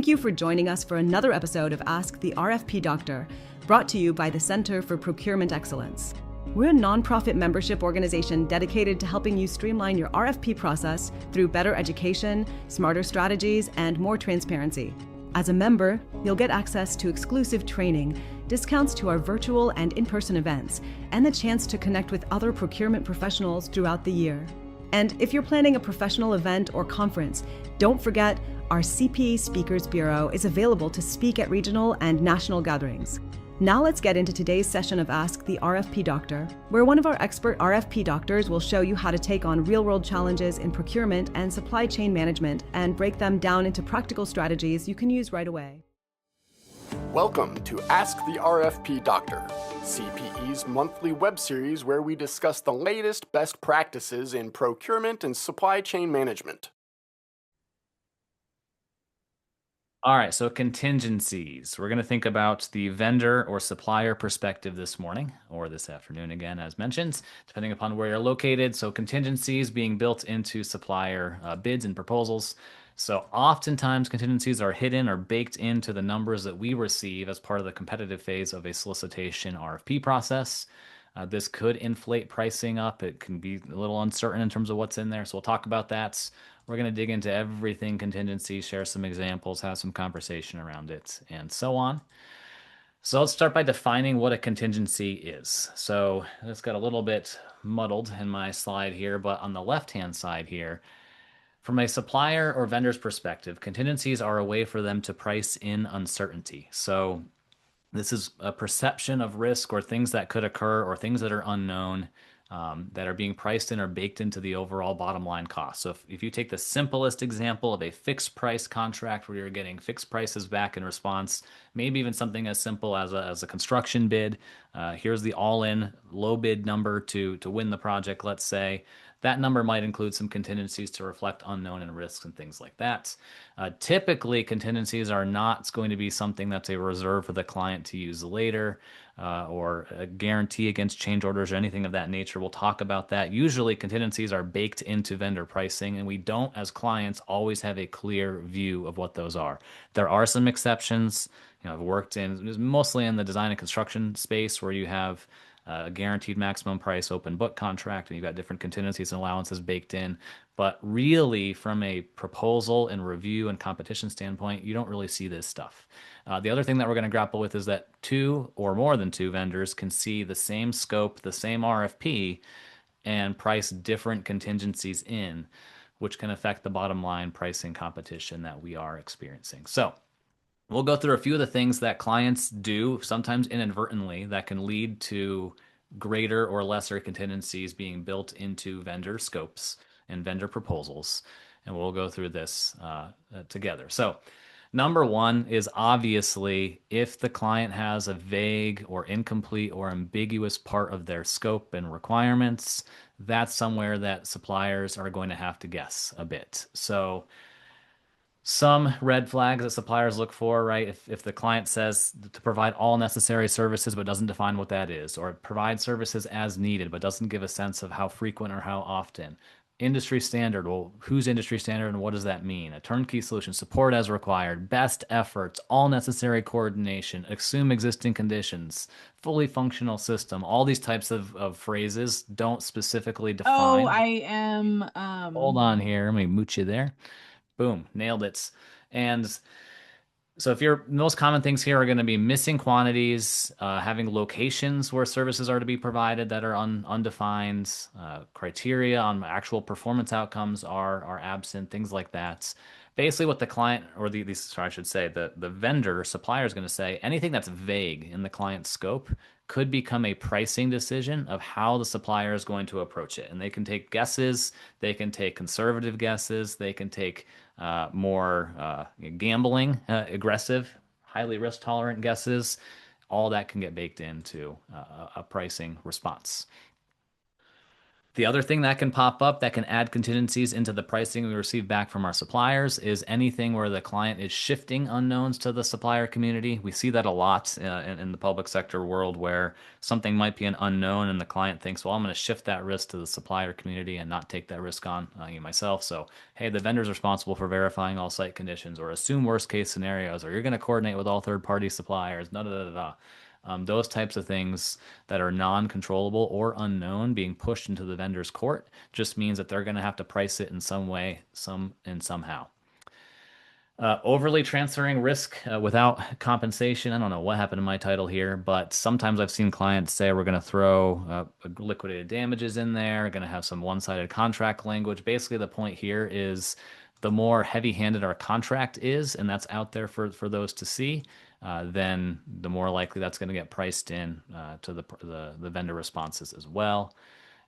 Thank you for joining us for another episode of Ask the RFP Doctor, brought to you by the Center for Procurement Excellence. We're a nonprofit membership organization dedicated to helping you streamline your RFP process through better education, smarter strategies, and more transparency. As a member, you'll get access to exclusive training, discounts to our virtual and in-person events, and the chance to connect with other procurement professionals throughout the year. And if you're planning a professional event or conference, don't forget our CPE Speakers Bureau is available to speak at regional and national gatherings. Now let's get into today's session of Ask the RFP Doctor, where one of our expert RFP doctors will show you how to take on real-world challenges in procurement and supply chain management and break them down into practical strategies you can use right away. Welcome to Ask the RFP Doctor, CPE's monthly web series where we discuss the latest best practices in procurement and supply chain management. All right, so contingencies. We're going to think about the vendor or supplier perspective this morning, or this afternoon again, as mentioned, depending upon where you're located. So contingencies being built into supplier bids and proposals. So oftentimes contingencies are hidden or baked into the numbers that we receive as part of the competitive phase of a solicitation RFP process. This could inflate pricing up. It can be a little uncertain in terms of what's in there. So we'll talk about that. We're going to dig into everything contingency, share some examples, have some conversation around it, and so on. So let's start by defining what a contingency is. So it's got a little bit muddled in my slide here, but on the left-hand side here, from a supplier or vendor's perspective, contingencies are a way for them to price in uncertainty. So this is a perception of risk or things that could occur or things that are unknown that are being priced in or baked into the overall bottom line cost. So if you take the simplest example of a fixed price contract where you're getting fixed prices back in response, maybe even something as simple as a construction bid, here's the all-in low bid number to win the project, let's say. That number might include some contingencies to reflect unknown and risks and things like that. Typically, contingencies are not going to be something that's a reserve for the client to use later or a guarantee against change orders or anything of that nature. We'll talk about that. Usually, contingencies are baked into vendor pricing, and we don't, as clients, always have a clear view of what those are. There are some exceptions. I've worked mostly in the design and construction space where you have a guaranteed maximum price open book contract, and you've got different contingencies and allowances baked in. But really, from a proposal and review and competition standpoint, you don't really see this stuff. The other thing that we're going to grapple with is that two or more than two vendors can see the same scope, the same RFP, and price different contingencies in, which can affect the bottom line pricing competition that we are experiencing. So we'll go through a few of the things that clients do, sometimes inadvertently, that can lead to greater or lesser contingencies being built into vendor scopes and vendor proposals. And we'll go through this together. So number one is obviously if the client has a vague or incomplete or ambiguous part of their scope and requirements, that's somewhere that suppliers are going to have to guess a bit. So some red flags that suppliers look for, right? If the client says to provide all necessary services but doesn't define what that is, or provide services as needed but doesn't give a sense of how frequent or how often. Industry standard, well, who's industry standard and what does that mean? A turnkey solution, support as required, best efforts, all necessary coordination, assume existing conditions, fully functional system. All these types of phrases don't specifically define. Oh, I am... Hold on here, let me mooch you there. Boom, nailed it. And so most common things here are going to be missing quantities, having locations where services are to be provided that are undefined, criteria on actual performance outcomes are absent, things like that. Basically what the client, or the vendor supplier is going to say, anything that's vague in the client's scope could become a pricing decision of how the supplier is going to approach it. And they can take guesses, they can take conservative guesses, they can take more gambling, aggressive, highly risk tolerant guesses. All that can get baked into a pricing response. The other thing that can pop up that can add contingencies into the pricing we receive back from our suppliers is anything where the client is shifting unknowns to the supplier community. We see that a lot in the public sector world where something might be an unknown and the client thinks, well, I'm going to shift that risk to the supplier community and not take that risk on myself. So, hey, the vendor's responsible for verifying all site conditions, or assume worst case scenarios, or you're going to coordinate with all third party suppliers, da da da da. Those types of things that are non-controllable or unknown being pushed into the vendor's court just means that they're going to have to price it in some way, somehow. Overly transferring risk without compensation. I don't know what happened to my title here, but sometimes I've seen clients say we're going to throw liquidated damages in there, going to have some one-sided contract language. Basically, the point here is the more heavy-handed our contract is, and that's out there for those to see, then the more likely that's going to get priced in to the vendor responses as well.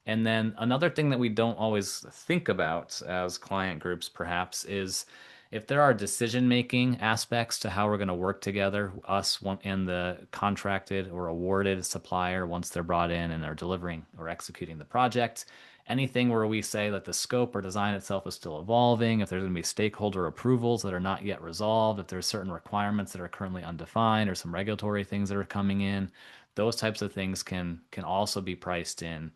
And then another thing that we don't always think about as client groups, perhaps, is if there are decision-making aspects to how we're going to work together, us and the contracted or awarded supplier once they're brought in and are delivering or executing the project. Anything where we say that the scope or design itself is still evolving, if there's going to be stakeholder approvals that are not yet resolved, if there's certain requirements that are currently undefined or some regulatory things that are coming in, those types of things can also be priced in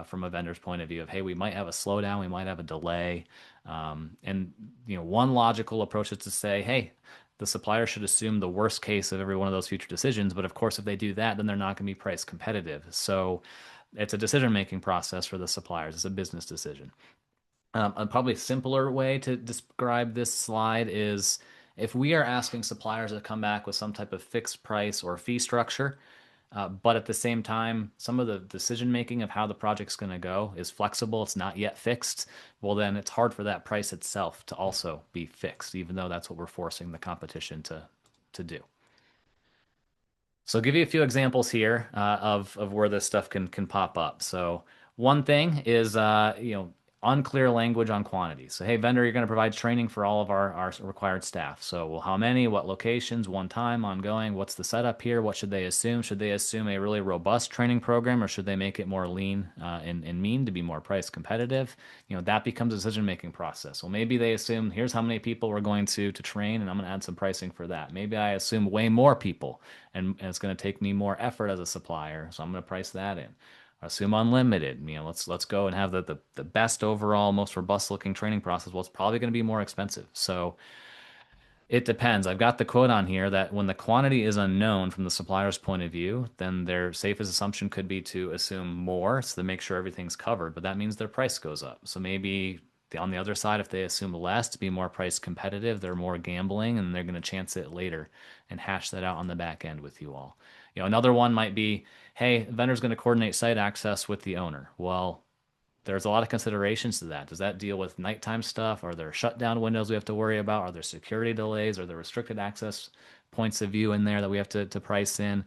from a vendor's point of view of, hey, we might have a slowdown, we might have a delay. And one logical approach is to say, hey, the supplier should assume the worst case of every one of those future decisions. But of course, if they do that, then they're not going to be price competitive. So it's a decision-making process for the suppliers. It's a business decision. A probably simpler way to describe this slide is if we are asking suppliers to come back with some type of fixed price or fee structure, but at the same time, some of the decision-making of how the project's going to go is flexible. It's not yet fixed. Well, then it's hard for that price itself to also be fixed, even though that's what we're forcing the competition to do. So I'll give you a few examples here of where this stuff can pop up. So one thing is unclear language on quantity. So hey, vendor, you're going to provide training for all of our required staff. So well, how many, what locations, one time, ongoing, what's the setup here? What should they assume? Should they assume a really robust training program, or should they make it more lean and mean to be more price competitive? That becomes a decision-making process. Well, maybe they assume here's how many people we're going to train, and I'm going to add some pricing for that. Maybe I assume way more people, and it's going to take me more effort as a supplier, so I'm going to price that in. Assume unlimited. Let's go and have the best overall, most robust looking training process. Well, it's probably going to be more expensive. So it depends. I've got the quote on here that when the quantity is unknown from the supplier's point of view, then their safest assumption could be to assume more so to make sure everything's covered. But that means their price goes up. So maybe on the other side, if they assume less to be more price competitive, they're more gambling and they're going to chance it later and hash that out on the back end with you all. Another one might be, hey, the vendor's going to coordinate site access with the owner. Well, there's a lot of considerations to that. Does that deal with nighttime stuff? Are there shutdown windows we have to worry about? Are there security delays? Are there restricted access points of view in there that we have to price in?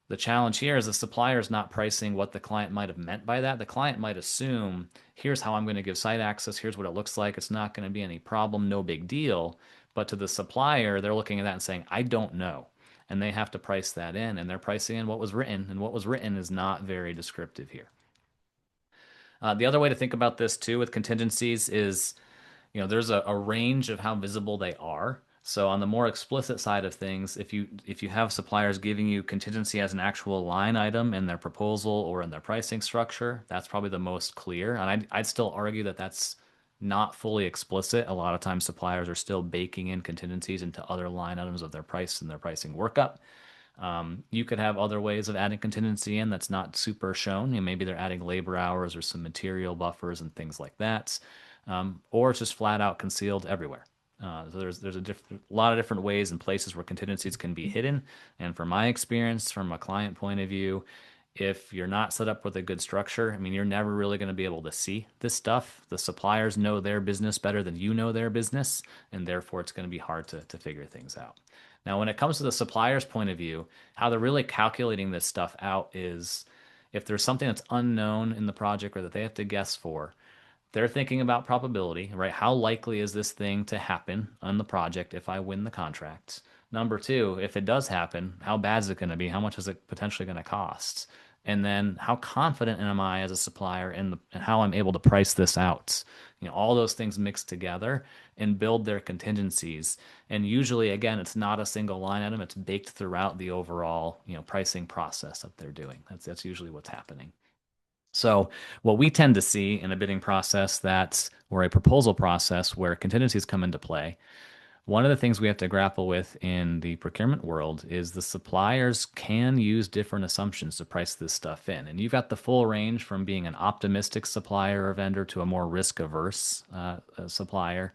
The challenge here is the supplier is not pricing what the client might have meant by that. The client might assume, here's how I'm going to give site access. Here's what it looks like. It's not going to be any problem, no big deal. But to the supplier, they're looking at that and saying, I don't know. And they have to price that in, and they're pricing in what was written, and what was written is not very descriptive here. The other way to think about this too with contingencies is, there's a range of how visible they are. So on the more explicit side of things, if you have suppliers giving you contingency as an actual line item in their proposal or in their pricing structure, that's probably the most clear. And I'd still argue that that's not fully explicit. A lot of times suppliers are still baking in contingencies into other line items of their price and their pricing workup. You could have other ways of adding contingency in that's not super shown. Maybe they're adding labor hours or some material buffers and things like that. Or it's just flat out concealed everywhere. So there's a lot of different ways and places where contingencies can be hidden. And from my experience, from a client point of view, if you're not set up with a good structure, you're never really going to be able to see this stuff. The suppliers know their business better than you know their business, and therefore it's going to be hard to figure things out. Now, when it comes to the supplier's point of view, how they're really calculating this stuff out is if there's something that's unknown in the project or that they have to guess for, they're thinking about probability, right? How likely is this thing to happen on the project if I win the contract? Number two, if it does happen, how bad is it going to be? How much is it potentially going to cost? And then how confident am I as a supplier in how I'm able to price this out? All those things mixed together and build their contingencies. And usually, again, it's not a single line item. It's baked throughout the overall, pricing process that they're doing. That's usually what's happening. So what we tend to see in a bidding process or a proposal process where contingencies come into play, one of the things we have to grapple with in the procurement world is the suppliers can use different assumptions to price this stuff in. And you've got the full range from being an optimistic supplier or vendor to a more risk-averse supplier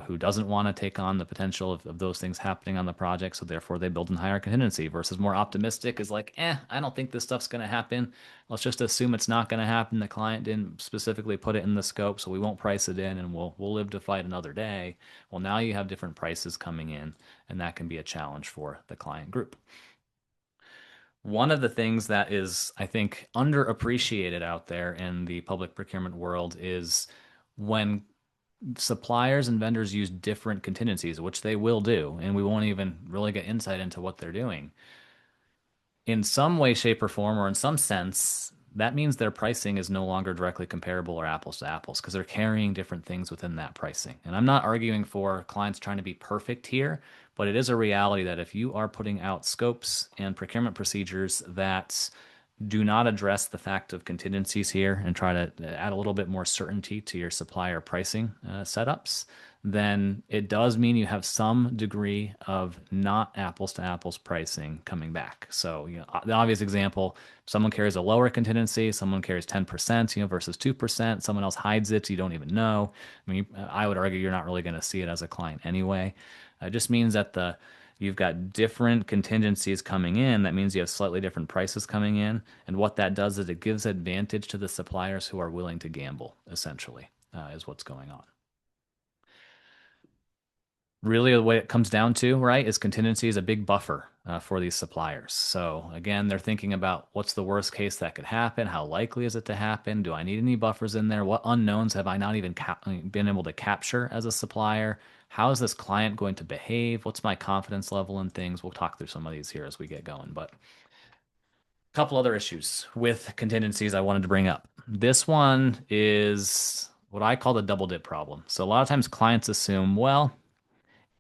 who doesn't want to take on the potential of those things happening on the project. So therefore they build in higher contingency versus more optimistic is like, I don't think this stuff's going to happen. Let's just assume it's not going to happen. The client didn't specifically put it in the scope, so we won't price it in and we'll live to fight another day. Well, now you have different prices coming in, and that can be a challenge for the client group. One of the things that is, I think, underappreciated out there in the public procurement world is when suppliers and vendors use different contingencies, which they will do, and we won't even really get insight into what they're doing. In some way, shape, or form, or in some sense, that means their pricing is no longer directly comparable or apples to apples because they're carrying different things within that pricing. And I'm not arguing for clients trying to be perfect here, but it is a reality that if you are putting out scopes and procurement procedures that do not address the fact of contingencies here and try to add a little bit more certainty to your supplier pricing setups, then it does mean you have some degree of not apples to apples pricing coming back. So, the obvious example, someone carries a lower contingency, someone carries 10%, versus 2%, someone else hides it, you don't even know. I mean, I would argue you're not really going to see it as a client anyway. It just means that you've got different contingencies coming in. That means you have slightly different prices coming in. And what that does is it gives advantage to the suppliers who are willing to gamble, essentially, is what's going on. Really, the way it comes down to, right, is contingency is a big buffer for these suppliers. So again, they're thinking about what's the worst case that could happen? How likely is it to happen? Do I need any buffers in there? What unknowns have I not even been able to capture as a supplier? How is this client going to behave? What's my confidence level in things? We'll talk through some of these here as we get going. But a couple other issues with contingencies I wanted to bring up. This one is what I call the double dip problem. So a lot of times clients assume, well,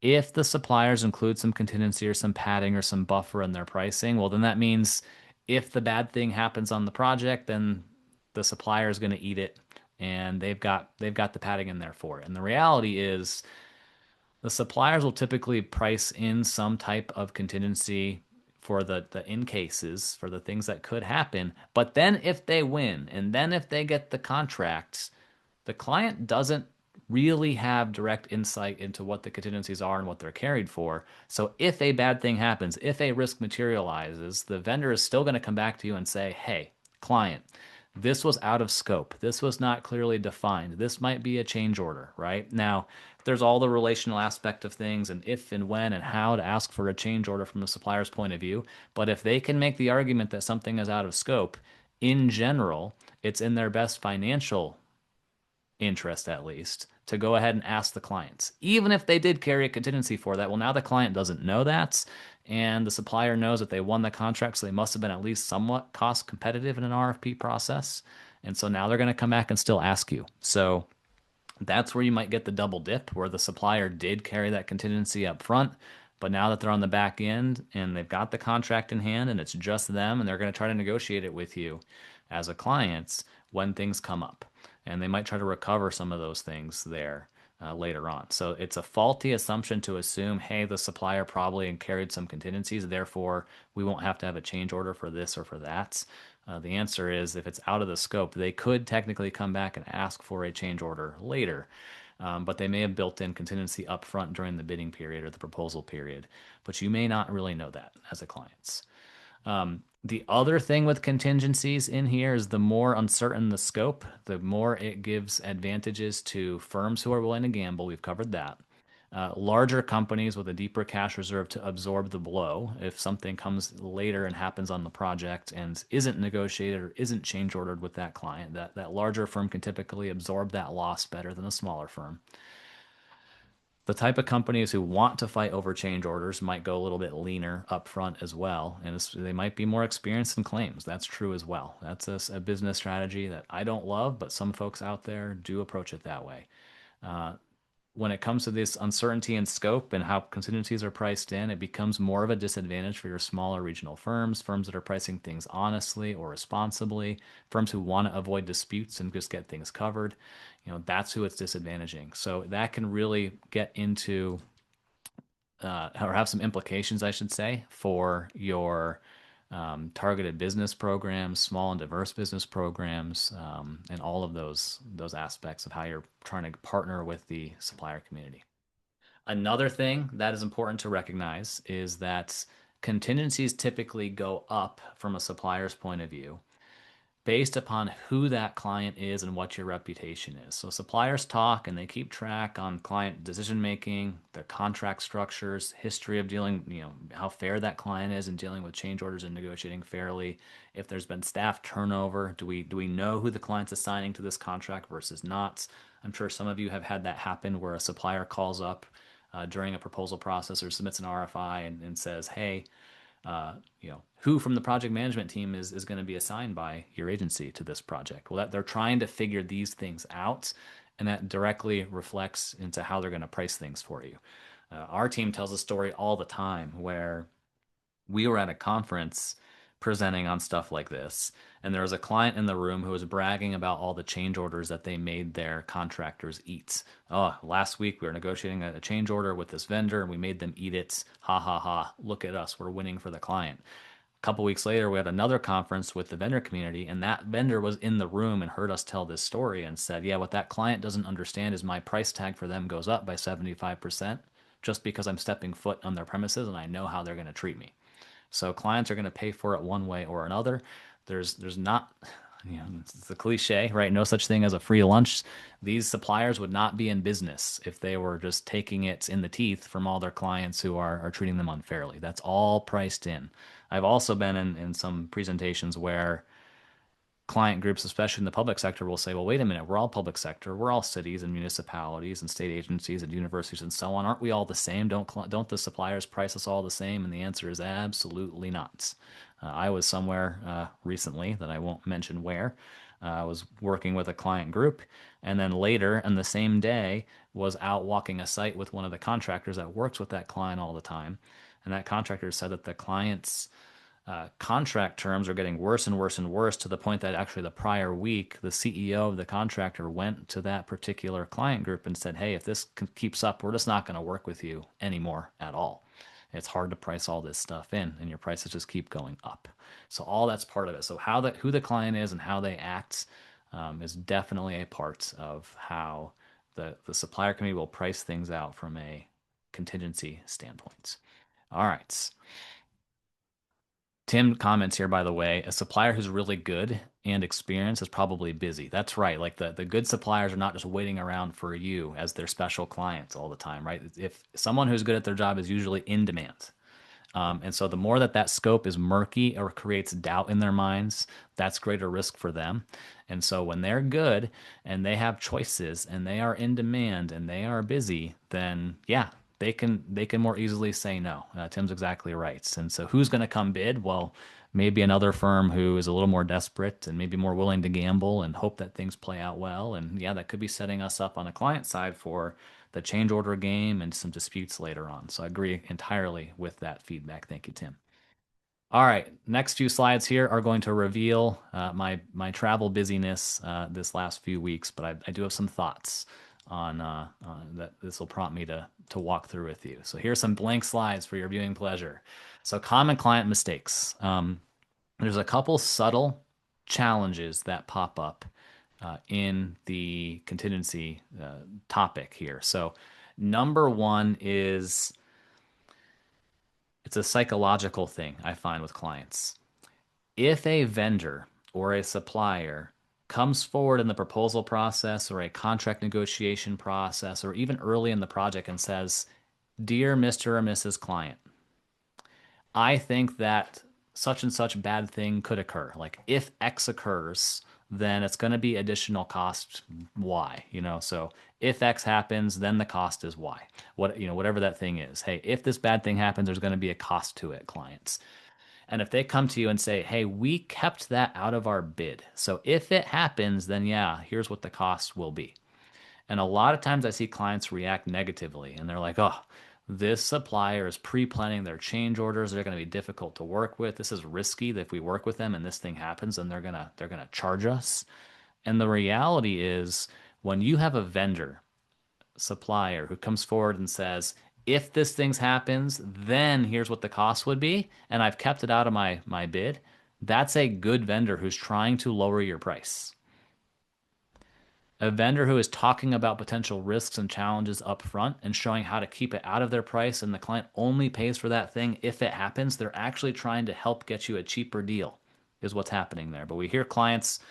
if the suppliers include some contingency or some padding or some buffer in their pricing, well, then that means if the bad thing happens on the project, then the supplier is going to eat it, and they've got the padding in there for it. And the reality is, the suppliers will typically price in some type of contingency for the in cases, for the things that could happen. But then if they win, and then if they get the contract, the client doesn't really have direct insight into what the contingencies are and what they're carried for. So if a bad thing happens, if a risk materializes, the vendor is still going to come back to you and say, hey, client, this was out of scope. This was not clearly defined. This might be a change order, right? Now, there's all the relational aspect of things and if and when and how to ask for a change order from the supplier's point of view. But if they can make the argument that something is out of scope, in general, it's in their best financial interest, at least, to go ahead and ask the clients. Even if they did carry a contingency for that, well, now the client doesn't know that, and the supplier knows that they won the contract, so they must have been at least somewhat cost competitive in an RFP process. And so now they're going to come back and still ask you. So that's where you might get the double dip, where the supplier did carry that contingency up front, but now that they're on the back end and they've got the contract in hand and it's just them and they're going to try to negotiate it with you as a client when things come up. And they might try to recover some of those things there later on. So it's a faulty assumption to assume, hey, the supplier probably carried some contingencies, therefore we won't have to have a change order for this or for that. The answer is, if it's out of the scope, they could technically come back and ask for a change order later. But they may have built in contingency up front during the bidding period or the proposal period. But you may not really know that as a client. The other thing with contingencies in here is the more uncertain the scope, the more it gives advantages to firms who are willing to gamble. We've covered that. Larger companies with a deeper cash reserve to absorb the blow if something comes later and happens on the project and isn't negotiated or isn't change ordered with that client. That larger firm can typically absorb that loss better than a smaller firm. The type of companies who want to fight over change orders might go a little bit leaner up front as well, and they might be more experienced in claims. That's true as well. That's a business strategy that I don't love, but some folks out there do approach it that way. When it comes to this uncertainty in scope and how contingencies are priced in, it becomes more of a disadvantage for your smaller regional firms, firms that are pricing things honestly or responsibly, firms who want to avoid disputes and just get things covered. That's who it's disadvantaging. So that can really get into or have some implications, I should say, for your targeted business programs, small and diverse business programs, and all of those aspects of how you're trying to partner with the supplier community. Another thing that is important to recognize is that contingencies typically go up from a supplier's point of view based upon who that client is and what your reputation is. So suppliers talk and they keep track on client decision making, their contract structures, history of dealing, how fair that client is in dealing with change orders and negotiating fairly. If there's been staff turnover, do we know who the client's assigning to this contract versus not? I'm sure some of you have had that happen where a supplier calls up during a proposal process or submits an RFI and says, hey, who from the project management team is going to be assigned by your agency to this project? Well, they're trying to figure these things out, and that directly reflects into how they're going to price things for you. Our team tells a story all the time where we were at a conference presenting on stuff like this, and there was a client in the room who was bragging about all the change orders that they made their contractors eat. Oh, last week we were negotiating a change order with this vendor and we made them eat it. Ha ha ha. Look at us. We're winning for the client. A couple weeks later, we had another conference with the vendor community, and that vendor was in the room and heard us tell this story and said, yeah, what that client doesn't understand is my price tag for them goes up by 75% just because I'm stepping foot on their premises and I know how they're going to treat me. So clients are going to pay for it one way or another. There's not, it's the cliche, right? No such thing as a free lunch. These suppliers would not be in business if they were just taking it in the teeth from all their clients who are treating them unfairly. That's all priced in. I've also been in some presentations where client groups, especially in the public sector, will say, well, wait a minute, we're all public sector. We're all cities and municipalities and state agencies and universities and so on. Aren't we all the same? Don't the suppliers price us all the same? And the answer is absolutely not. I was somewhere recently that I won't mention where. I was working with a client group, and then later in the same day was out walking a site with one of the contractors that works with that client all the time. And that contractor said that the client's contract terms are getting worse and worse and worse to the point that actually the prior week, the CEO of the contractor went to that particular client group and said, hey, if this keeps up, we're just not going to work with you anymore at all. It's hard to price all this stuff in, and your prices just keep going up. So all that's part of it. So who the client is and how they act is definitely a part of how the supplier committee will price things out from a contingency standpoint. All right. Tim comments here, by the way, a supplier who's really good and experienced is probably busy. That's right. Like the good suppliers are not just waiting around for you as their special clients all the time, right? If someone who's good at their job is usually in demand. And so the more that scope is murky or creates doubt in their minds, that's greater risk for them. And so when they're good and they have choices and they are in demand and they are busy, then yeah, they can more easily say no. Tim's exactly right. And so who's going to come bid? Well, maybe another firm who is a little more desperate and maybe more willing to gamble and hope that things play out well. And yeah, that could be setting us up on the client side for the change order game and some disputes later on. So I agree entirely with that feedback. Thank you, Tim. All right, next few slides here are going to reveal my travel busyness this last few weeks, but I do have some thoughts on that this will prompt me to walk through with you. So here's some blank slides for your viewing pleasure. So common client mistakes. There's a couple subtle challenges that pop up in the contingency topic here. So number one is it's a psychological thing I find with clients. If a vendor or a supplier comes forward in the proposal process or a contract negotiation process or even early in the project and says, dear Mr. or Mrs. Client, I think that such and such bad thing could occur. Like if X occurs, then it's going to be additional cost Y, so if X happens, then the cost is Y. Whatever that thing is. Hey, if this bad thing happens, there's going to be a cost to it, clients. And if they come to you and say, hey, we kept that out of our bid, so if it happens, then yeah, here's what the cost will be. And a lot of times I see clients react negatively and they're like, oh, this supplier is pre-planning their change orders. They're going to be difficult to work with. This is risky that if we work with them and this thing happens, then they're going to charge us. And the reality is when you have a vendor, supplier who comes forward and says, if this thing happens, then here's what the cost would be, and I've kept it out of my bid, that's a good vendor who's trying to lower your price. A vendor who is talking about potential risks and challenges up front and showing how to keep it out of their price and the client only pays for that thing if it happens, they're actually trying to help get you a cheaper deal is what's happening there. But we hear clients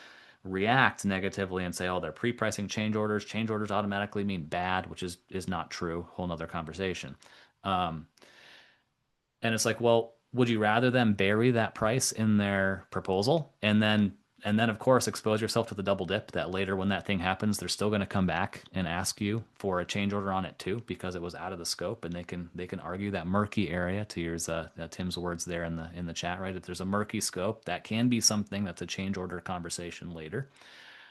react negatively and say, oh, they're pre-pricing change orders. Change orders automatically mean bad, which is not true. Whole nother conversation. And it's like, well, would you rather them bury that price in their proposal and then of course expose yourself to the double dip that later when that thing happens, they're still going to come back and ask you for a change order on it too because it was out of the scope, and they can argue that murky area, to use Tim's words there in the chat, right? If there's a murky scope, that can be something that's a change order conversation later.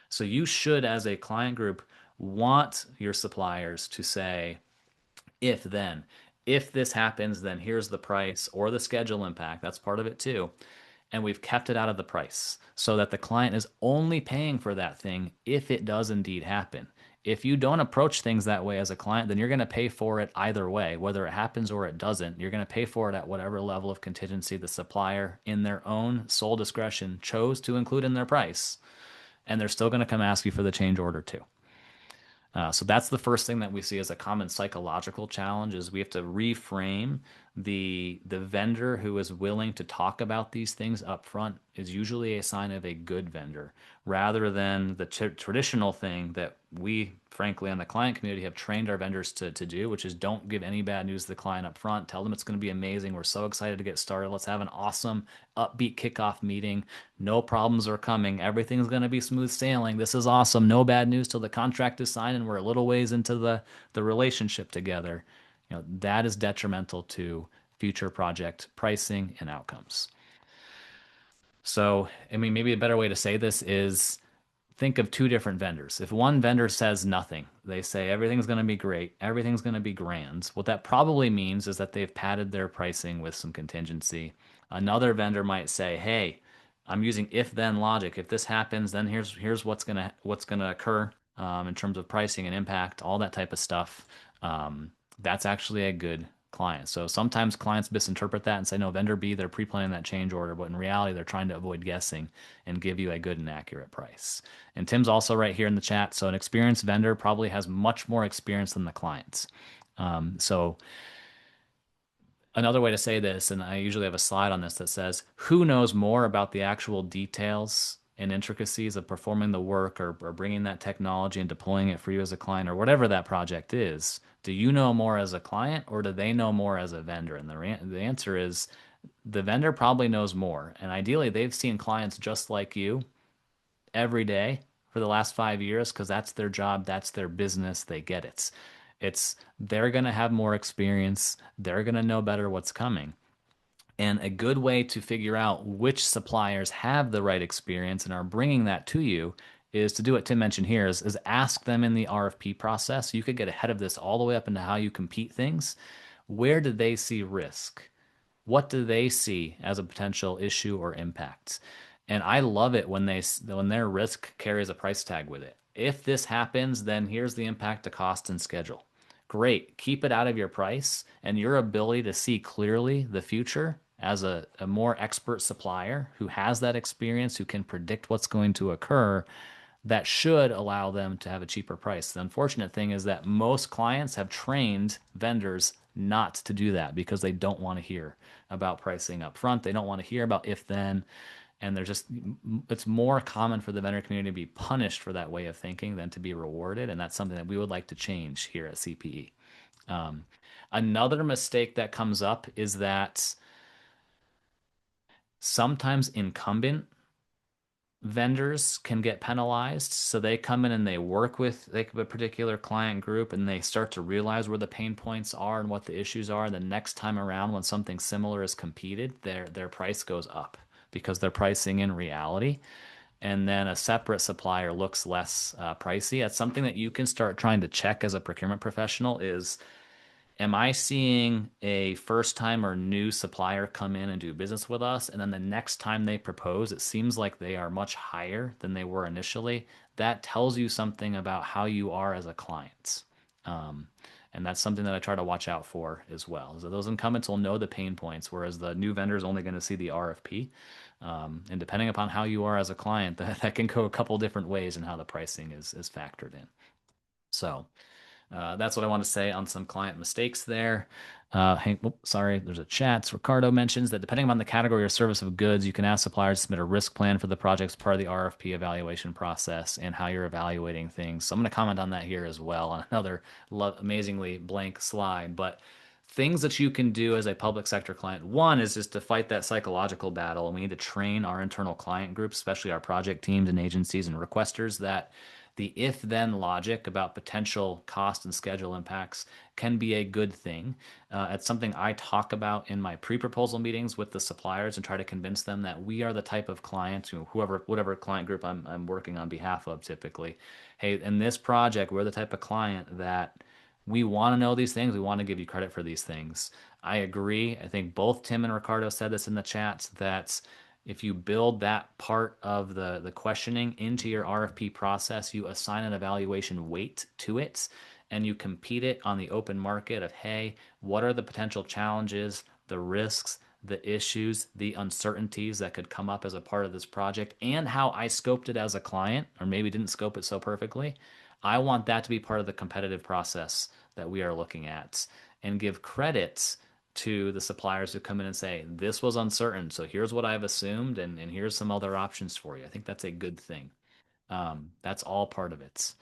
So you should, as a client group, want your suppliers to say, if this happens, then here's the price or the schedule impact. That's part of it too. And we've kept it out of the price so that the client is only paying for that thing if it does indeed happen. If you don't approach things that way as a client, then you're going to pay for it either way, whether it happens or it doesn't. You're going to pay for it at whatever level of contingency the supplier, in their own sole discretion, chose to include in their price. And they're still going to come ask you for the change order too. So that's the first thing that we see as a common psychological challenge, is we have to reframe the vendor who is willing to talk about these things up front is usually a sign of a good vendor, rather than the traditional thing that we, frankly, on the client community have trained our vendors to do, which is don't give any bad news to the client up front. Tell them it's going to be amazing. We're so excited to get started. Let's have an awesome, upbeat kickoff meeting. No problems are coming. Everything's going to be smooth sailing. This is awesome. No bad news till the contract is signed and we're a little ways into the relationship together. That is detrimental to future project pricing and outcomes. So, maybe a better way to say this is think of two different vendors. If one vendor says nothing, they say everything's going to be great, everything's going to be grand, what that probably means is that they've padded their pricing with some contingency. Another vendor might say, hey, I'm using if-then logic. If this happens, then here's what's gonna occur in terms of pricing and impact, all that type of stuff. That's actually a good client. So sometimes clients misinterpret that and say, no, vendor B, they're pre-planning that change order, but in reality, they're trying to avoid guessing and give you a good and accurate price. And Tim's also right here in the chat. So an experienced vendor probably has much more experience than the clients. So another way to say this, and I usually have a slide on this that says, who knows more about the actual details and intricacies of performing the work or bringing that technology and deploying it for you as a client or whatever that project is? Do you know more as a client, or do they know more as a vendor? And the answer is the vendor probably knows more. And ideally, they've seen clients just like you every day for the last 5 years because that's their job, that's their business, they get it. They're going to have more experience. They're going to know better what's coming. And a good way to figure out which suppliers have the right experience and are bringing that to you is to do what Tim mentioned here, is ask them in the RFP process. You could get ahead of this all the way up into how you compete things. Where do they see risk? What do they see as a potential issue or impact? And I love it when their risk carries a price tag with it. If this happens, then here's the impact to cost and schedule. Great. Keep it out of your price, and your ability to see clearly the future as a more expert supplier who has that experience, who can predict what's going to occur, that should allow them to have a cheaper price. The unfortunate thing is that most clients have trained vendors not to do that because they don't want to hear about pricing up front. They don't want to hear about if-then. And it's more common for the vendor community to be punished for that way of thinking than to be rewarded. And that's something that we would like to change here at CPE. Another mistake that comes up is that sometimes incumbent vendors can get penalized. So they come in and they work with like a particular client group and they start to realize where the pain points are and what the issues are. The next time around when something similar is competed, their price goes up because they're pricing in reality. And then a separate supplier looks less pricey. That's something that you can start trying to check as a procurement professional is, am I seeing a first time or new supplier come in and do business with us? And then the next time they propose, it seems like they are much higher than they were initially. That tells you something about how you are as a client. Um, and that's something that I try to watch out for as well. So those incumbents will know the pain points, whereas the new vendor is only going to see the RFP. And depending upon how you are as a client, that can go a couple different ways in how the pricing is factored in. So that's what I want to say on some client mistakes there. Sorry, there's a chat. Ricardo mentions that depending on the category or service of goods, you can ask suppliers to submit a risk plan for the project as part of the RFP evaluation process and how you're evaluating things. So I'm going to comment on that here as well on another amazingly blank slide. But things that you can do as a public sector client, one is just to fight that psychological battle. And we need to train our internal client groups, especially our project teams and agencies and requesters, that the if-then logic about potential cost and schedule impacts can be a good thing. It's something I talk about in my pre-proposal meetings with the suppliers and try to convince them that we are the type of client, whatever client group I'm working on behalf of typically. Hey, in this project, we're the type of client that we want to know these things. We want to give you credit for these things. I agree. I think both Tim and Ricardo said this in the chat that if you build that part of the questioning into your RFP process, you assign an evaluation weight to it and you compete it on the open market of, hey, what are the potential challenges, the risks, the issues, the uncertainties that could come up as a part of this project, and how I scoped it as a client, or maybe didn't scope it so perfectly. I want that to be part of the competitive process that we are looking at and give credits to the suppliers who come in and say, this was uncertain, so here's what I've assumed, and here's some other options for you. I think that's a good thing. That's all part of it.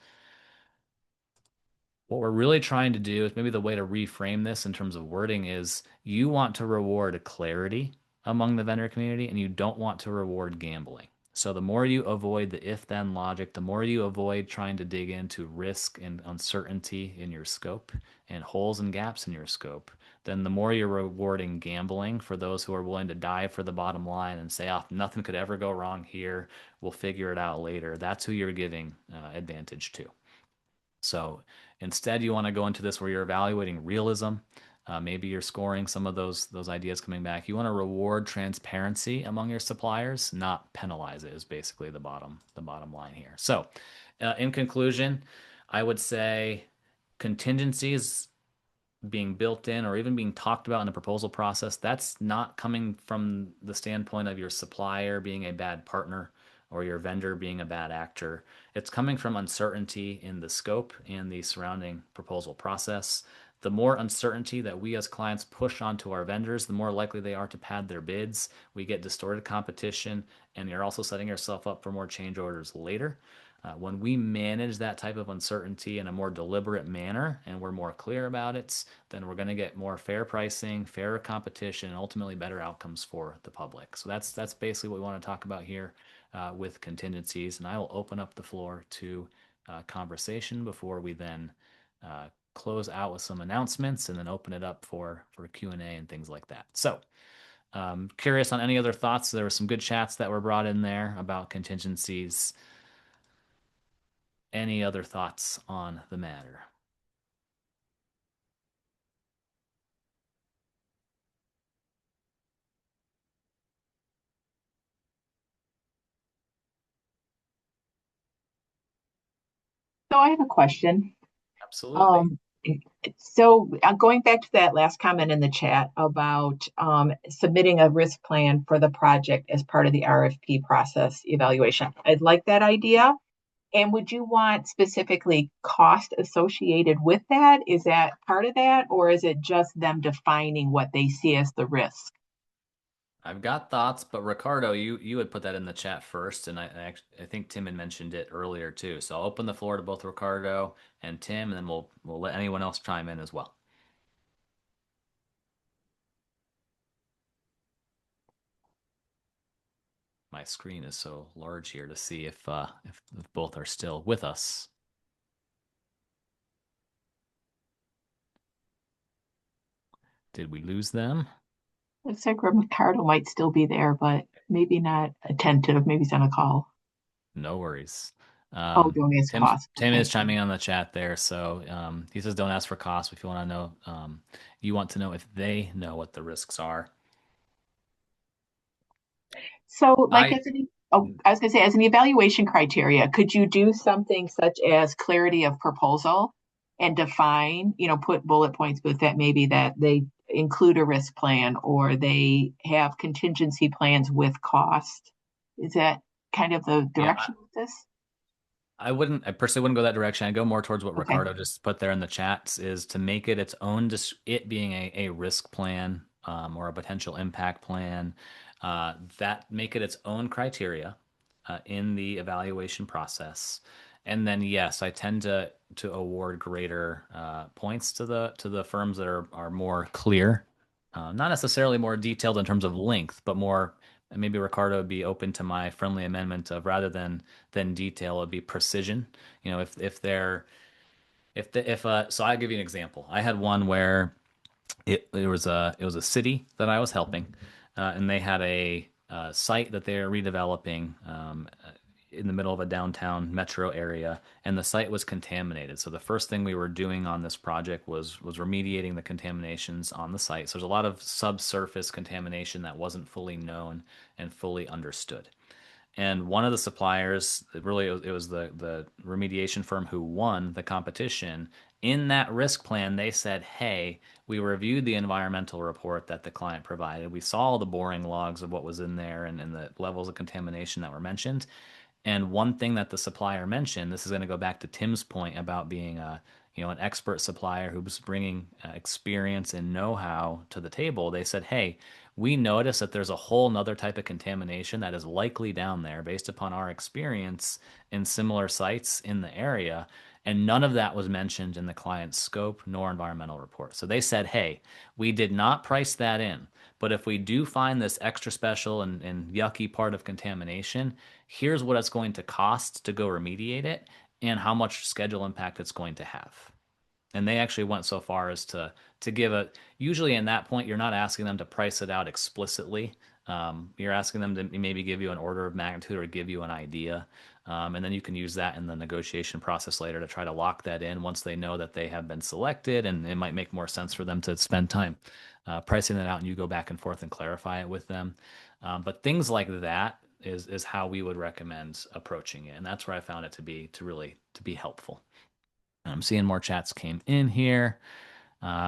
What we're really trying to do is maybe the way to reframe this in terms of wording is you want to reward clarity among the vendor community and you don't want to reward gambling. So the more you avoid the if-then logic, the more you avoid trying to dig into risk and uncertainty in your scope and holes and gaps in your scope, then the more you're rewarding gambling for those who are willing to dive for the bottom line and say, oh, nothing could ever go wrong here. We'll figure it out later. That's who you're giving advantage to. So instead, you want to go into this where you're evaluating realism. Maybe you're scoring some of those ideas coming back. You want to reward transparency among your suppliers, not penalize it. Is basically the bottom line here. So, in conclusion, I would say contingencies being built in or even being talked about in the proposal process, that's not coming from the standpoint of your supplier being a bad partner or your vendor being a bad actor. It's coming from uncertainty in the scope and the surrounding proposal process. The more uncertainty that we as clients push onto our vendors, the more likely they are to pad their bids. We get distorted competition, and you're also setting yourself up for more change orders later. When we manage that type of uncertainty in a more deliberate manner and we're more clear about it, then we're going to get more fair pricing, fairer competition, and ultimately better outcomes for the public. So that's basically what we want to talk about here with contingencies. And I will open up the floor to conversation before we then close out with some announcements and then open it up for Q&A and things like that. So curious on any other thoughts. There were some good chats that were brought in there about contingencies. Any other thoughts on the matter? So I have a question. Absolutely. So going back to that last comment in the chat about submitting a risk plan for the project as part of the RFP process evaluation. I'd like that idea. And would you want specifically cost associated with that? Is that part of that, or is it just them defining what they see as the risk? I've got thoughts, but Ricardo, you had put that in the chat first, and I think Tim had mentioned it earlier too. So I'll open the floor to both Ricardo and Tim, and then we'll let anyone else chime in as well. My screen is so large here to see if both are still with us. Did we lose them? Looks like Ricardo might still be there, but maybe not attentive. Maybe he's on a call. No worries. Don't ask cost. Tim Okay. is chiming on the chat there. So he says, don't ask for cost if you want to know. You want to know if they know what the risks are. So, like, I was going to say, as an evaluation criteria, could you do something such as clarity of proposal and define, put bullet points with that, maybe that they include a risk plan or they have contingency plans with cost? Is that kind of the direction of this? I personally wouldn't go that direction. I'd go more towards what Okay. Ricardo just put there in the chats, is to make it its own, it being a risk plan or a potential impact plan, that make it its own criteria in the evaluation process. And then, yes, I tend to award greater points to the firms that are more clear, not necessarily more detailed in terms of length, but more. And maybe Ricardo would be open to my friendly amendment of, rather than detail, it would be precision. So I'll give you an example. I had one where it was a city that I was helping, and they had a site that they are redeveloping in the middle of a downtown metro area, and the site was contaminated. So the first thing we were doing on this project was remediating the contaminations on the site. So there's a lot of subsurface contamination that wasn't fully known and fully understood. And one of the suppliers, really, it was the remediation firm who won the competition. In that risk plan, they said, hey, we reviewed the environmental report that the client provided. We saw all the boring logs of what was in there and the levels of contamination that were mentioned. And one thing that the supplier mentioned, this is going to go back to Tim's point about being an expert supplier who's bringing experience and know-how to the table. They said, hey, we notice that there's a whole nother type of contamination that is likely down there based upon our experience in similar sites in the area. And none of that was mentioned in the client's scope nor environmental report. So they said, hey, we did not price that in. But if we do find this extra special and yucky part of contamination, here's what it's going to cost to go remediate it and how much schedule impact it's going to have. And they actually went so far as to give usually in that point, you're not asking them to price it out explicitly. You're asking them to maybe give you an order of magnitude or give you an idea. And then you can use that in the negotiation process later to try to lock that in once they know that they have been selected, and it might make more sense for them to spend time pricing it out, and you go back and forth and clarify it with them. But things like that is how we would recommend approaching it. And that's where I found it to be helpful. I'm seeing more chats came in here.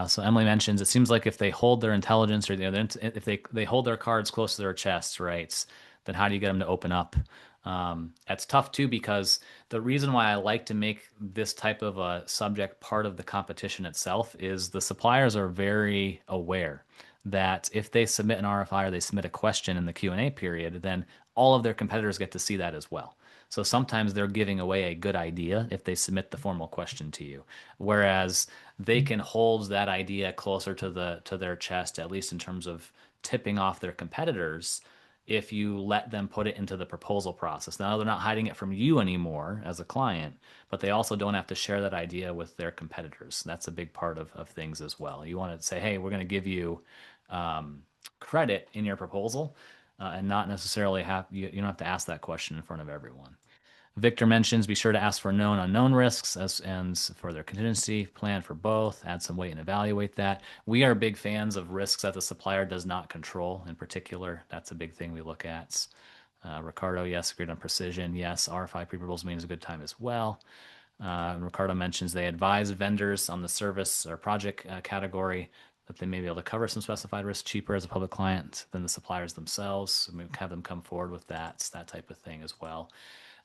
So Emily mentions, it seems like if they hold their intelligence, or if they hold their cards close to their chests, right, then how do you get them to open up? That's tough too, because the reason why I like to make this type of a subject part of the competition itself is the suppliers are very aware that if they submit an RFI or they submit a question in the Q&A period, then all of their competitors get to see that as well. So sometimes they're giving away a good idea if they submit the formal question to you, whereas they can hold that idea closer to their chest, at least in terms of tipping off their competitors, if you let them put it into the proposal process. Now, they're not hiding it from you anymore as a client, but they also don't have to share that idea with their competitors. That's a big part of things as well. You want to say, hey, we're going to give you credit in your proposal, and not necessarily you don't have to ask that question in front of everyone. Victor mentions, be sure to ask for known unknown risks and for their contingency plan for both. Add some weight and evaluate that. We are big fans of risks that the supplier does not control in particular. That's a big thing we look at. Ricardo, yes, agreed on precision. Yes, RFI pre-proposal meeting is a good time as well. Ricardo mentions they advise vendors on the service or project category that they may be able to cover some specified risk cheaper as a public client than the suppliers themselves. So maybe have them come forward with that type of thing as well.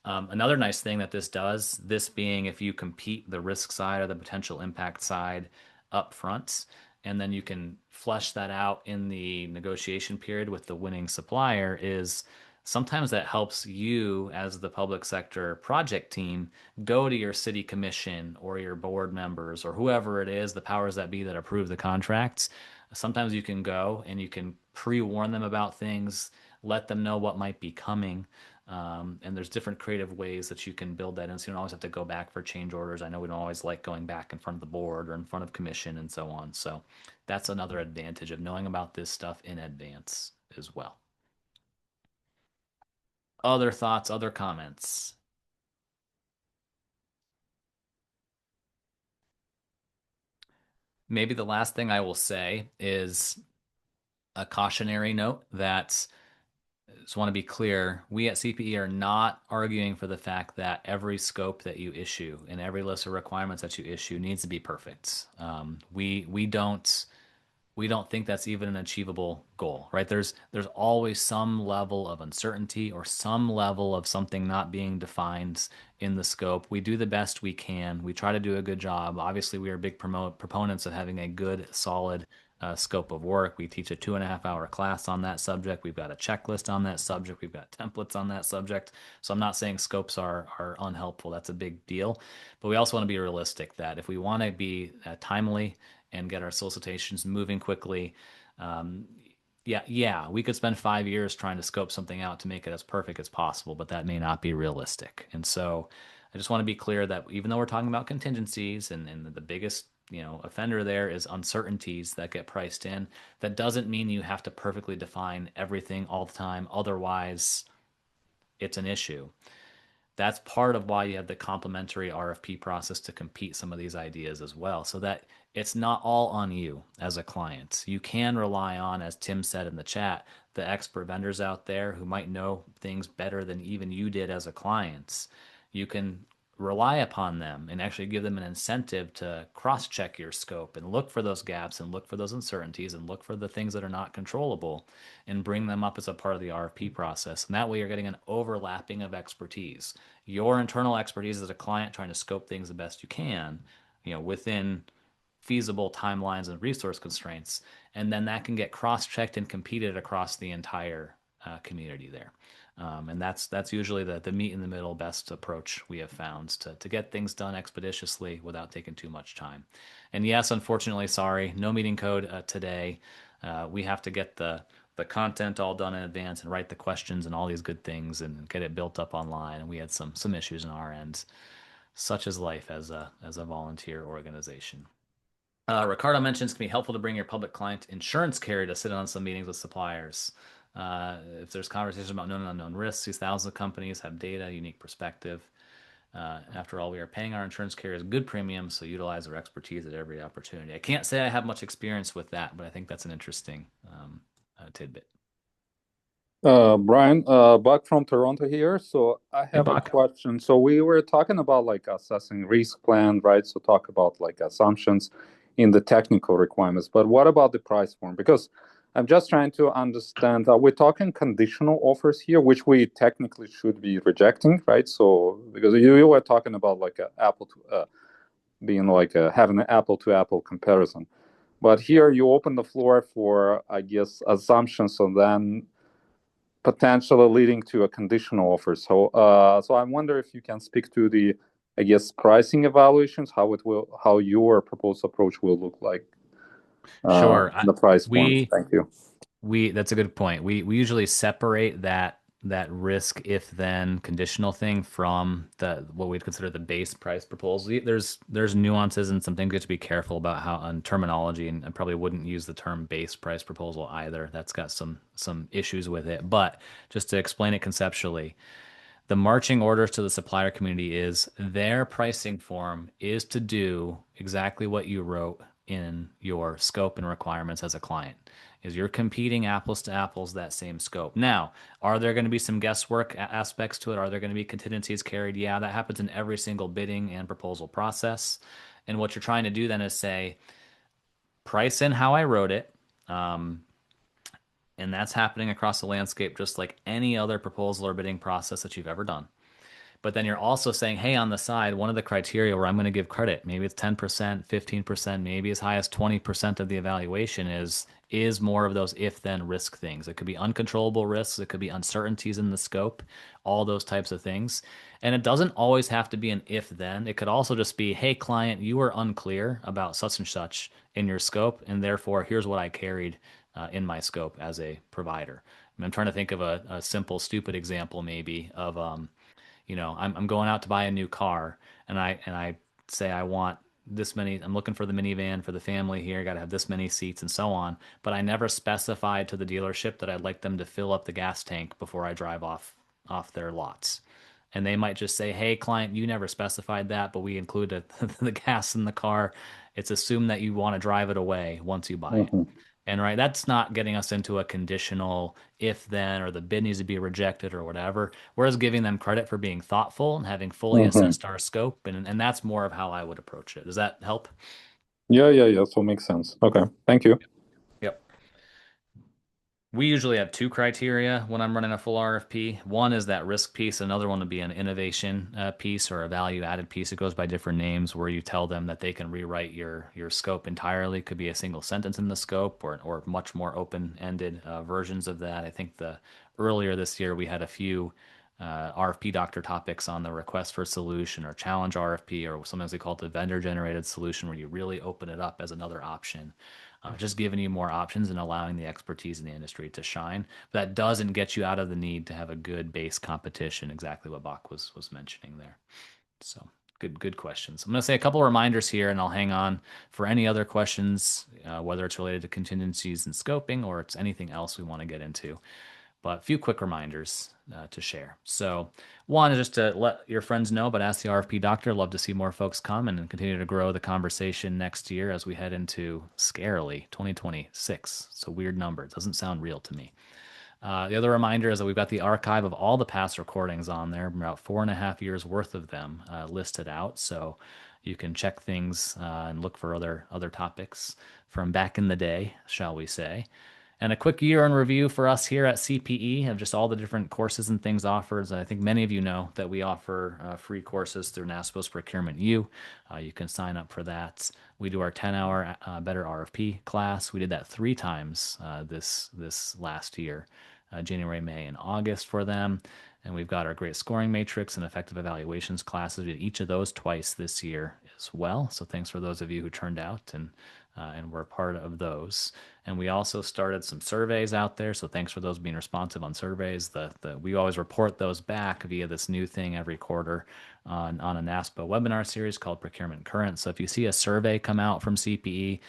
Another nice thing that this does, this being if you compete the risk side or the potential impact side up front, and then you can flesh that out in the negotiation period with the winning supplier, is sometimes that helps you as the public sector project team go to your city commission or your board members or whoever it is, the powers that be that approve the contracts. Sometimes you can go and you can pre-warn them about things let them know what might be coming. And there's different creative ways that you can build that in. So you don't always have to go back for change orders. I know we don't always like going back in front of the board or in front of commission and so on. So that's another advantage of knowing about this stuff in advance as well. Other thoughts, other comments? Maybe the last thing I will say is a cautionary note that just want to be clear, we at CPE are not arguing for the fact that every scope that you issue and every list of requirements that you issue needs to be perfect. We don't think that's even an achievable goal, right? There's always some level of uncertainty or some level of something not being defined in the scope. We do the best we can. We try to do a good job. Obviously, we are big proponents of having a good, solid scope of work. We teach a 2.5 hour class on that subject. We've got a checklist on that subject. We've got templates on that subject. So I'm not saying scopes are unhelpful. That's a big deal. But we also want to be realistic that if we want to be timely and get our solicitations moving quickly, we could spend 5 years trying to scope something out to make it as perfect as possible, but that may not be realistic. And so I just want to be clear that even though we're talking about contingencies and the biggest offender there is uncertainties that get priced in, that doesn't mean you have to perfectly define everything all the time. Otherwise, it's an issue. That's part of why you have the complementary RFP process to compete some of these ideas as well, so that it's not all on you as a client. You can rely on, as Tim said in the chat, the expert vendors out there who might know things better than even you did as a client. You can rely upon them and actually give them an incentive to cross-check your scope and look for those gaps and look for those uncertainties and look for the things that are not controllable and bring them up as a part of the RFP process. And that way you're getting an overlapping of expertise. Your internal expertise as a client trying to scope things the best you can, within feasible timelines and resource constraints. And then that can get cross-checked and competed across the entire community there. And that's usually the meet in the middle best approach we have found to get things done expeditiously without taking too much time. And yes, unfortunately, sorry, no meeting code today. We have to get the content all done in advance and write the questions and all these good things and get it built up online. And we had some issues on our end. Such is life as a volunteer organization. Ricardo mentions it can be helpful to bring your public client insurance carrier to sit on some meetings with suppliers. If there's conversation about known and unknown risks, these thousands of companies have data, unique perspective. After all, we are paying our insurance carriers good premiums, so utilize their expertise at every opportunity. I can't say I have much experience with that, but I think that's an interesting tidbit. Brian, Buck from Toronto here. So I have a question. So we were talking about assessing risk plan, right? So talk about assumptions in the technical requirements, but what about the price form? Because I'm just trying to understand, are we talking conditional offers here, which we technically should be rejecting, right? So because you were talking about having an apple-to-apple comparison. But here you open the floor for, I guess, assumptions and then potentially leading to a conditional offer. So I wonder if you can speak to the, I guess, pricing evaluations, how your proposed approach will look like. Sure. The price point. Thank you. That's a good point. We usually separate that risk if then conditional thing from what we'd consider the base price proposal. There's nuances and some things you have to be careful about how on terminology, and I probably wouldn't use the term base price proposal either. That's got some issues with it. But just to explain it conceptually, the marching orders to the supplier community is their pricing form is to do exactly what you wrote in your scope and requirements as a client. Is you're competing apples to apples that same scope. Now, are there going to be some guesswork aspects to it? Are there going to be contingencies carried? Yeah, that happens in every single bidding and proposal process. And what you're trying to do then is say, price in how I wrote it. And that's happening across the landscape just like any other proposal or bidding process that you've ever done. But then you're also saying, hey, on the side, one of the criteria where I'm going to give credit, maybe it's 10%, 15%, maybe as high as 20% of the evaluation is more of those if-then risk things. It could be uncontrollable risks. It could be uncertainties in the scope, all those types of things. And it doesn't always have to be an if-then. It could also just be, hey, client, you were unclear about such and such in your scope, and therefore here's what I carried in my scope as a provider. I'm trying to think of a simple, stupid example maybe of, I'm going out to buy a new car, and I say I want this many. I'm looking for the minivan for the family here. Got to have this many seats and so on. But I never specified to the dealership that I'd like them to fill up the gas tank before I drive off their lots. And they might just say, "Hey, client, you never specified that, but we included the gas in the car. It's assumed that you want to drive it away once you buy it." And right, that's not getting us into a conditional if then or the bid needs to be rejected or whatever. Whereas giving them credit for being thoughtful and having fully assessed our scope. And that's more of how I would approach it. Does that help? Yeah. So it makes sense. Okay. Thank you. Yep. We usually have two criteria when I'm running a full RFP. One is that risk piece. Another one would be an innovation piece or a value added piece. It goes by different names where you tell them that they can rewrite your scope entirely. It could be a single sentence in the scope or much more open-ended versions of that. I think earlier this year we had a few RFP doctor topics on the request for solution or challenge RFP, or sometimes we call it the vendor generated solution, where you really open it up as another option. Just giving you more options and allowing the expertise in the industry to shine. But that doesn't get you out of the need to have a good base competition, exactly what Bach was mentioning there. So good questions. I'm going to say a couple of reminders here, and I'll hang on for any other questions, whether it's related to contingencies and scoping or it's anything else we want to get into. But a few quick reminders to share. So one is just to let your friends know about Ask the RFP Doctor. Love to see more folks come and continue to grow the conversation next year as we head into, scarily, 2026. It's a weird number. It doesn't sound real to me. The other reminder is that we've got the archive of all the past recordings on there, about 4.5 years worth of them listed out. So you can check things and look for other topics from back in the day, shall we say. And a quick year in review for us here at CPE of just all the different courses and things offered. I think many of you know that we offer free courses through NASPO's Procurement U. You can sign up for that. We do our 10-hour Better RFP class. We did that 3 times this last year, January, May, and August for them. And we've got our great scoring matrix and effective evaluations classes. We did each of those twice this year as well. So thanks for those of you who turned out and were a part of those. And we also started some surveys out there. So thanks for those being responsive on surveys. We always report those back via this new thing every quarter on a NASPO webinar series called Procurement Currents. So if you see a survey come out from CPE,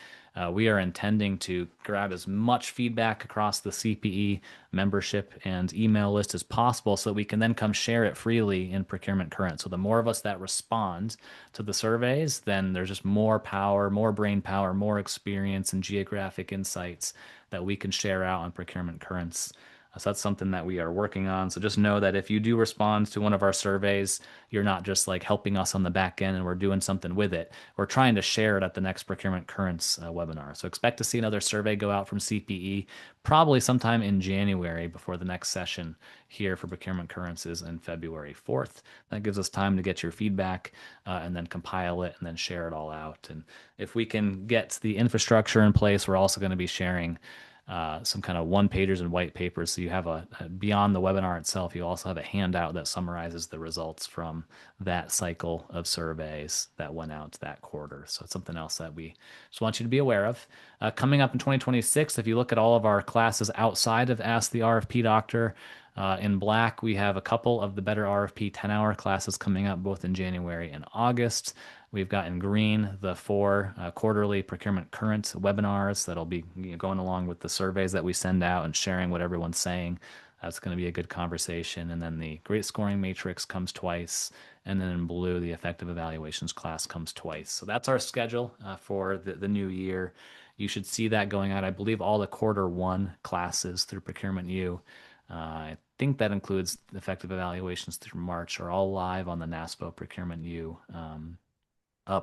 we are intending to grab as much feedback across the CPE membership and email list as possible so that we can then come share it freely in Procurement Current. So the more of us that respond to the surveys, then there's just more power, more brain power, more experience and geographic insights that we can share out on Procurement Currents. So that's something that we are working on. So just know that if you do respond to one of our surveys, you're not just like helping us on the back end and we're doing something with it. We're trying to share it at the next Procurement Currents webinar. So expect to see another survey go out from CPE probably sometime in January before the next session here for Procurement Currents is in February 4th. That gives us time to get your feedback and then compile it and then share it all out. And if we can get the infrastructure in place, we're also going to be sharing some kind of one-pagers and white papers. So you have beyond the webinar itself, you also have a handout that summarizes the results from that cycle of surveys that went out that quarter. So it's something else that we just want you to be aware of. Coming up in 2026, if you look at all of our classes outside of Ask the RFP Doctor, in black, we have a couple of the Better RFP 10-hour classes coming up both in January and August. We've got in green the 4 quarterly Procurement Current webinars that'll be going along with the surveys that we send out and sharing what everyone's saying. That's going to be a good conversation. And then the Great Scoring Matrix comes twice. And then in blue, the Effective Evaluations class comes twice. So that's our schedule for the new year. You should see that going out. I believe all the Q1 classes through Procurement U. I think that includes the Effective Evaluations through March are all live on the NASPO Procurement U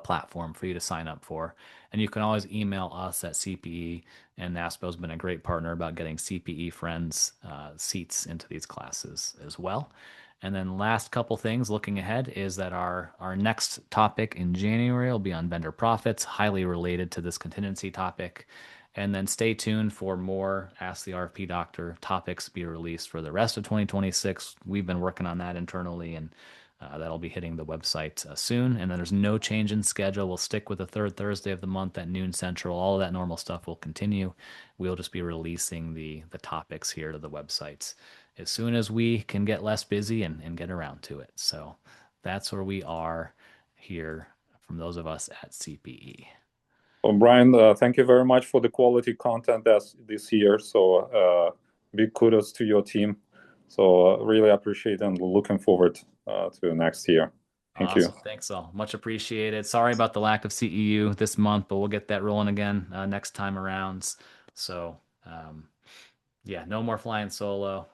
platform for you to sign up for. And you can always email us at CPE, and NASPO has been a great partner about getting CPE friends seats into these classes as well. And then last couple things looking ahead is that our next topic in January will be on vendor profits, highly related to this contingency topic. And then stay tuned for more Ask the RFP Doctor topics be released for the rest of 2026. We've been working on that internally and That'll be hitting the website soon. And then there's no change in schedule. We'll stick with the third Thursday of the month at noon Central. All of that normal stuff will continue. We'll just be releasing the topics here to the websites as soon as we can get less busy and get around to it. So that's where we are here from those of us at CPE. Well, Brian, thank you very much for the quality content this year. So big kudos to your team. So really appreciate and looking forward to next year. Thank you. Thanks all. Much appreciated. Sorry about the lack of CEU this month, but we'll get that rolling again next time around. So yeah, no more flying solo.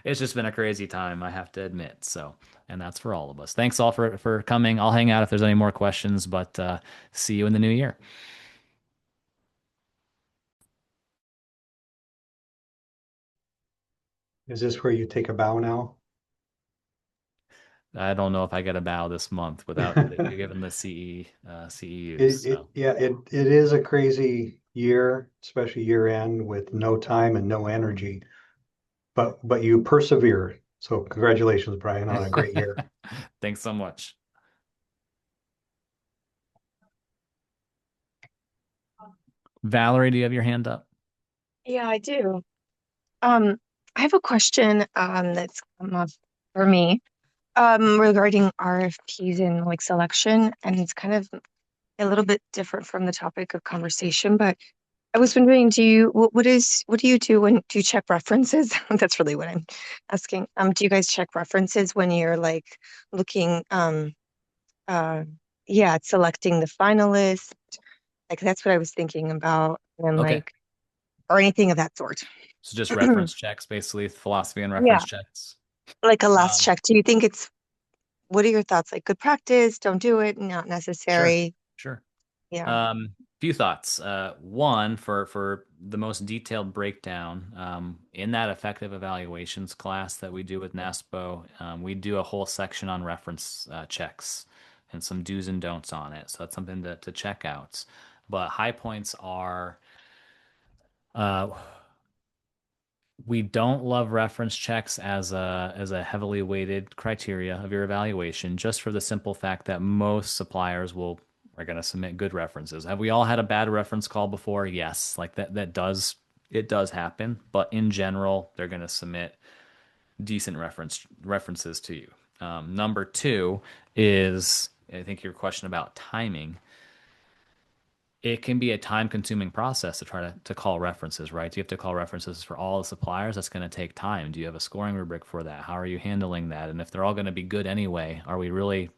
It's just been a crazy time, I have to admit. So, and that's for all of us. Thanks all for coming. I'll hang out if there's any more questions, but see you in the new year. Is this where you take a bow now? I don't know if I get a bow this month without giving the CEUs. It is a crazy year, especially year end with no time and no energy. But you persevere. So congratulations, Brian, on a great year. Thanks so much. Valerie, do you have your hand up? Yeah, I do. I have a question that's come up for me regarding RFPs and like selection, and it's kind of a little bit different from the topic of conversation, but I was wondering, what do you do when do you check references? That's really what I'm asking. Do you guys check references when you're like looking at selecting the finalist? Like that's what I was thinking about, and Okay. like or anything of that sort. So just reference checks, basically philosophy and reference checks. Like a last check. Do you think what are your thoughts? Like good practice, don't do it, not necessary. Sure. Yeah. Few thoughts. One, for the most detailed breakdown, in that effective evaluations class that we do with NASPO, we do a whole section on reference checks and some do's and don'ts on it. So that's something to check out. But high points are, we don't love reference checks as a heavily weighted criteria of your evaluation, just for the simple fact that most suppliers are going to submit good references. Have we all had a bad reference call before? Yes, like that does happen, but in general, they're going to submit decent references to you. Number two is, I think your question about timing. It can be a time-consuming process to try to call references, right? Do you have to call references for all the suppliers? That's going to take time. Do you have a scoring rubric for that? How are you handling that? And if they're all going to be good anyway, are we really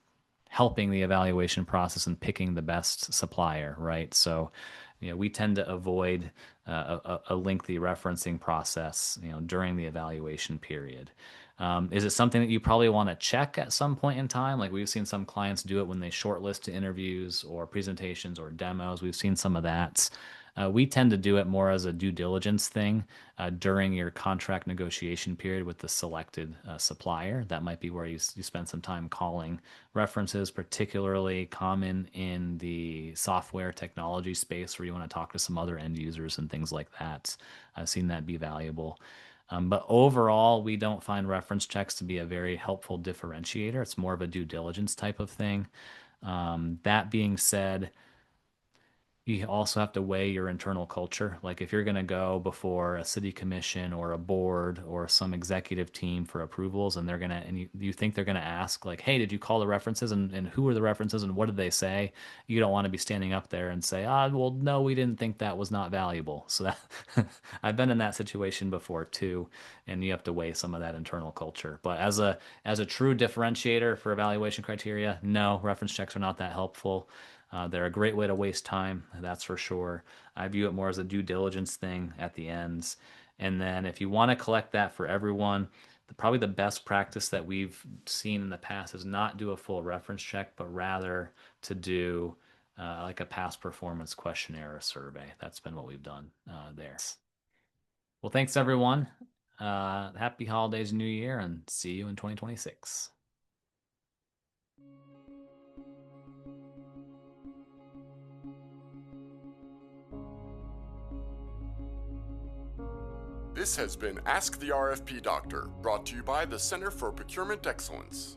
helping the evaluation process and picking the best supplier, right? So, we tend to avoid a lengthy referencing process, during the evaluation period. Is it something that you probably want to check at some point in time? Like we've seen some clients do it when they shortlist to interviews or presentations or demos. We've seen some of that. We tend to do it more as a due diligence thing during your contract negotiation period with the selected supplier. That might be where you spend some time calling references, particularly common in the software technology space where you want to talk to some other end users and things like that. I've seen that be valuable. But overall, we don't find reference checks to be a very helpful differentiator. It's more of a due diligence type of thing. That being said, you also have to weigh your internal culture. Like if you're going to go before a city commission or a board or some executive team for approvals, and you think they're going to ask like, hey, did you call the references and who were the references and what did they say? You don't want to be standing up there and say, well, no, we didn't think that was not valuable. So that I've been in that situation before too. And you have to weigh some of that internal culture. But as a true differentiator for evaluation criteria, no, reference checks are not that helpful. They're a great way to waste time, that's for sure. I view it more as a due diligence thing at the ends. And then if you want to collect that for everyone, probably the best practice that we've seen in the past is not do a full reference check, but rather to do like a past performance questionnaire or survey. That's been what we've done there. Well, thanks everyone. Happy holidays, New Year, and see you in 2026. This has been Ask the RFP Doctor, brought to you by the Center for Procurement Excellence.